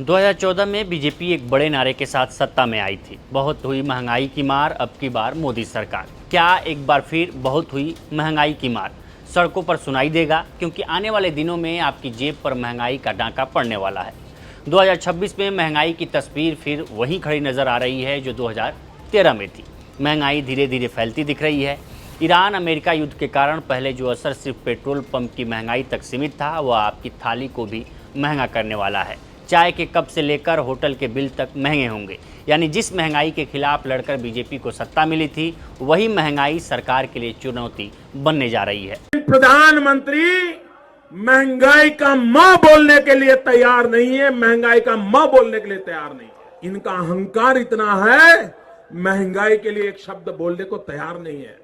2014 में बीजेपी एक बड़े नारे के साथ सत्ता में आई थी। बहुत हुई महंगाई की मार, अब की बार मोदी सरकार। क्या एक बार फिर बहुत हुई महंगाई की मार सड़कों पर सुनाई देगा? क्योंकि आने वाले दिनों में आपकी जेब पर महंगाई का डांका पड़ने वाला है। 2026 में महंगाई की तस्वीर फिर वहीं खड़ी नजर आ रही है जो 2013 में थी। महंगाई धीरे धीरे फैलती दिख रही है। ईरान अमेरिका युद्ध के कारण पहले जो असर सिर्फ पेट्रोल पंप की महंगाई तक सीमित था, वह आपकी थाली को भी महंगा करने वाला है। चाय के कप से लेकर होटल के बिल तक महंगे होंगे। यानी जिस महंगाई के खिलाफ लड़कर बीजेपी को सत्ता मिली थी, वही महंगाई सरकार के लिए चुनौती बनने जा रही है। प्रधानमंत्री महंगाई का मां बोलने के लिए तैयार नहीं है, महंगाई का मां बोलने के लिए तैयार नहीं है। इनका अहंकार इतना है, महंगाई के लिए एक शब्द बोलने को तैयार नहीं है।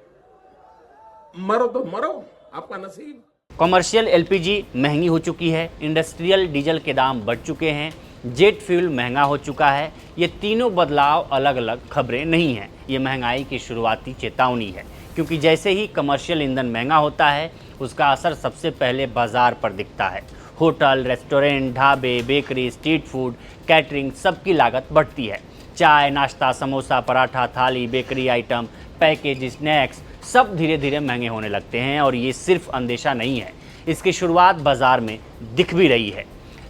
मरो तो मरो, आपका नसीब। कमर्शियल एलपीजी महंगी हो चुकी है, इंडस्ट्रियल डीजल के दाम बढ़ चुके हैं, जेट फ्यूल महंगा हो चुका है। ये तीनों बदलाव अलग अलग खबरें नहीं हैं, ये महंगाई की शुरुआती चेतावनी है। क्योंकि जैसे ही कमर्शियल ईंधन महंगा होता है, उसका असर सबसे पहले बाजार पर दिखता है। होटल, रेस्टोरेंट, ढाबे, बेकरी, स्ट्रीट फूड, कैटरिंग, सबकी लागत बढ़ती है। चाय, नाश्ता, समोसा, पराठा, थाली, बेकरी आइटम, पैकेज, स्नैक्स सब धीरे धीरे महंगे होने लगते हैं। और ये सिर्फ अंदेशा नहीं है, इसकी शुरुआत बाजार में दिख भी रही है।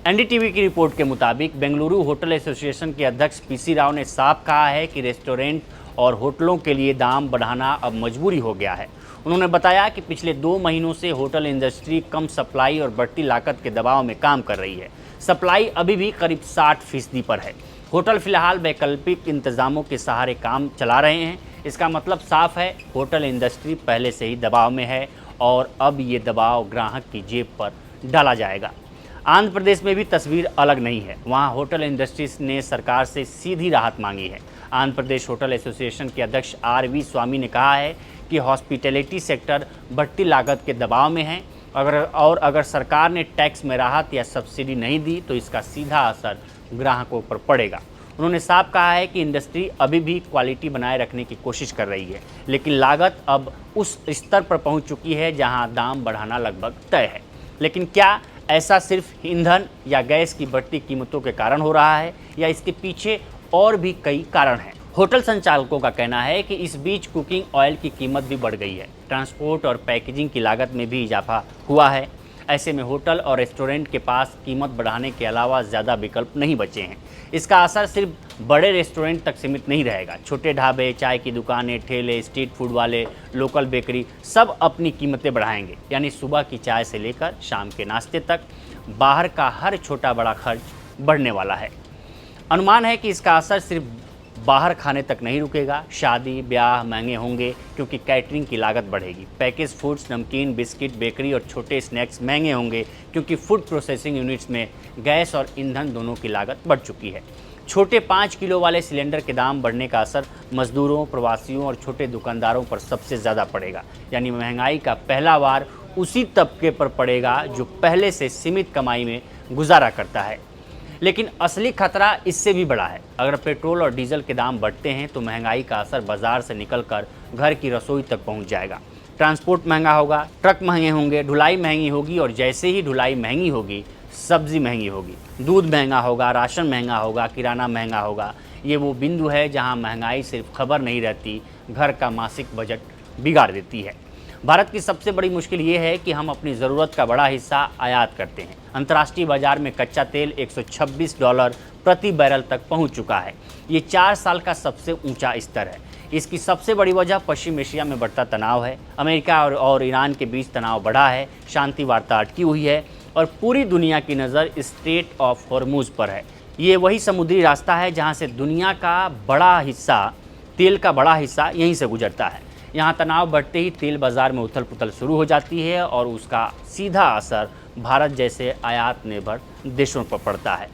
एनडीटीवी की रिपोर्ट के मुताबिक बेंगलुरु होटल एसोसिएशन के अध्यक्ष पीसी राव ने साफ कहा है कि रेस्टोरेंट और होटलों के लिए दाम बढ़ाना अब मजबूरी हो गया है। उन्होंने बताया कि पिछले 2 महीनों से होटल इंडस्ट्री कम सप्लाई और बढ़ती लागत के दबाव में काम कर रही है। सप्लाई अभी भी करीब 60% पर है। होटल फिलहाल वैकल्पिक इंतजामों के सहारे काम चला रहे हैं। इसका मतलब साफ है, होटल इंडस्ट्री पहले से ही दबाव में है और अब ये दबाव ग्राहक की जेब पर डाला जाएगा। आंध्र प्रदेश में भी तस्वीर अलग नहीं है। वहाँ होटल इंडस्ट्रीज ने सरकार से सीधी राहत मांगी है। आंध्र प्रदेश होटल एसोसिएशन के अध्यक्ष आर.वी. स्वामी ने कहा है कि हॉस्पिटैलिटी सेक्टर बढ़ती लागत के दबाव में है। अगर सरकार ने टैक्स में राहत या सब्सिडी नहीं दी तो इसका सीधा असर ग्राहकों पर पड़ेगा। उन्होंने साफ कहा है कि इंडस्ट्री अभी भी क्वालिटी बनाए रखने की कोशिश कर रही है, लेकिन लागत अब उस स्तर पर पहुंच चुकी है जहां दाम बढ़ाना लगभग तय है। लेकिन क्या ऐसा सिर्फ ईंधन या गैस की बढ़ती कीमतों के कारण हो रहा है, या इसके पीछे और भी कई कारण हैं? होटल संचालकों का कहना है कि इस बीच कुकिंग ऑयल की कीमत भी बढ़ गई है। ट्रांसपोर्ट और पैकेजिंग की लागत में भी इजाफा हुआ है। ऐसे में होटल और रेस्टोरेंट के पास कीमत बढ़ाने के अलावा ज़्यादा विकल्प नहीं बचे हैं। इसका असर सिर्फ बड़े रेस्टोरेंट तक सीमित नहीं रहेगा। छोटे ढाबे, चाय की दुकानें, ठेले, स्ट्रीट फूड वाले, लोकल बेकरी सब अपनी कीमतें बढ़ाएंगे। यानी सुबह की चाय से लेकर शाम के नाश्ते तक बाहर का हर छोटा बड़ा खर्च बढ़ने वाला है। अनुमान है कि इसका असर सिर्फ बाहर खाने तक नहीं रुकेगा। शादी ब्याह महंगे होंगे क्योंकि कैटरिंग की लागत बढ़ेगी। पैकेज फूड्स, नमकीन, बिस्किट, बेकरी और छोटे स्नैक्स महंगे होंगे क्योंकि फूड प्रोसेसिंग यूनिट्स में गैस और ईंधन दोनों की लागत बढ़ चुकी है। छोटे 5 किलो वाले सिलेंडर के दाम बढ़ने का असर मजदूरों, प्रवासियों और छोटे दुकानदारों पर सबसे ज़्यादा पड़ेगा। यानी महंगाई का पहला वार उसी तबके पर पड़ेगा जो पहले से सीमित कमाई में गुजारा करता है। लेकिन असली खतरा इससे भी बड़ा है। अगर पेट्रोल और डीजल के दाम बढ़ते हैं तो महंगाई का असर बाजार से निकलकर घर की रसोई तक पहुंच जाएगा। ट्रांसपोर्ट महंगा होगा, ट्रक महंगे होंगे, ढुलाई महंगी होगी और जैसे ही ढुलाई महंगी होगी, सब्जी महंगी होगी, दूध महंगा होगा, राशन महंगा होगा, किराना महंगा होगा। ये वो बिंदु है जहाँ महंगाई सिर्फ खबर नहीं रहती, घर का मासिक बजट बिगाड़ देती है। भारत की सबसे बड़ी मुश्किल ये है कि हम अपनी ज़रूरत का बड़ा हिस्सा आयात करते हैं। अंतर्राष्ट्रीय बाजार में कच्चा तेल $126 प्रति बैरल तक पहुंच चुका है। ये 4 साल का सबसे ऊंचा स्तर है। इसकी सबसे बड़ी वजह पश्चिम एशिया में बढ़ता तनाव है। अमेरिका और ईरान के बीच तनाव बढ़ा है, शांति वार्ता अटकी हुई है और पूरी दुनिया की नज़र स्ट्रेट ऑफ हॉर्मुज़ पर है। ये वही समुद्री रास्ता है जहाँ से दुनिया का बड़ा हिस्सा, तेल का बड़ा हिस्सा यहीं से गुजरता है। यहाँ तनाव बढ़ते ही तेल बाज़ार में उथल पुथल शुरू हो जाती है और उसका सीधा असर भारत जैसे आयात निर्भर देशों पर पड़ता है।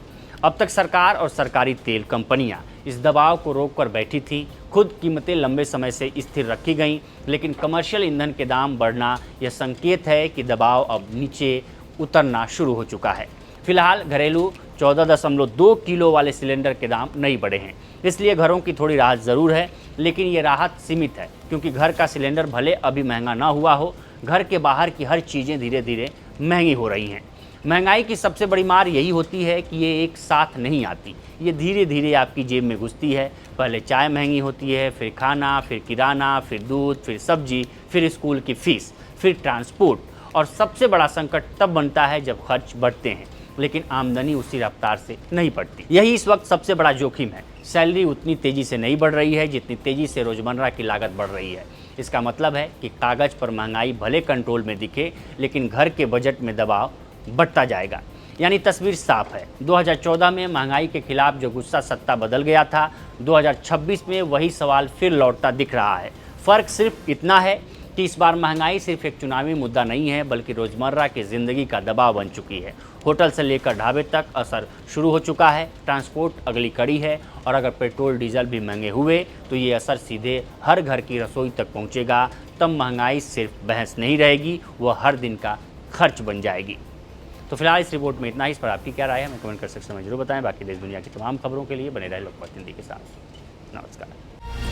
अब तक सरकार और सरकारी तेल कंपनियां इस दबाव को रोक कर बैठी थीं। खुद कीमतें लंबे समय से स्थिर रखी गईं, लेकिन कमर्शियल ईंधन के दाम बढ़ना यह संकेत है कि दबाव अब नीचे उतरना शुरू हो चुका है। फिलहाल घरेलू 14.2 किलो वाले सिलेंडर के दाम नहीं बढ़े हैं, इसलिए घरों की थोड़ी राहत ज़रूर है, लेकिन ये राहत सीमित है क्योंकि घर का सिलेंडर भले अभी महंगा ना हुआ हो, घर के बाहर की हर चीज़ें धीरे धीरे महंगी हो रही हैं। महंगाई की सबसे बड़ी मार यही होती है कि ये एक साथ नहीं आती, ये धीरे धीरे आपकी जेब में घुसती है। पहले चाय महंगी होती है, फिर खाना, फिर किराना, फिर दूध, फिर सब्जी, फिर स्कूल की फीस, फिर ट्रांसपोर्ट, और सबसे बड़ा संकट तब बनता है जब खर्च बढ़ते हैं लेकिन आमदनी उसी रफ्तार से नहीं बढ़ती। यही इस वक्त सबसे बड़ा जोखिम है। सैलरी उतनी तेज़ी से नहीं बढ़ रही है जितनी तेज़ी से रोज़मर्रा की लागत बढ़ रही है। इसका मतलब है कि कागज़ पर महंगाई भले कंट्रोल में दिखे लेकिन घर के बजट में दबाव बढ़ता जाएगा। यानी तस्वीर साफ है। 2014 में महंगाई के खिलाफ जो गुस्सा सत्ता बदल गया था, 2026 में वही सवाल फिर लौटता दिख रहा है। फ़र्क सिर्फ इतना है कि इस बार महंगाई सिर्फ एक चुनावी मुद्दा नहीं है बल्कि रोज़मर्रा की ज़िंदगी का दबाव बन चुकी है। होटल से लेकर ढाबे तक असर शुरू हो चुका है, ट्रांसपोर्ट अगली कड़ी है, और अगर पेट्रोल डीजल भी महंगे हुए तो ये असर सीधे हर घर की रसोई तक पहुंचेगा। तब महंगाई सिर्फ बहस नहीं रहेगी, वह हर दिन का खर्च बन जाएगी। तो फिलहाल इस रिपोर्ट में इतना ही। इस पर आपकी क्या राय है हमें कमेंट कर सेक्शन में जरूर बताएं। बाकी देश दुनिया की तमाम खबरों के लिए बने रहे लोकमत हिंदी के साथ। नमस्कार।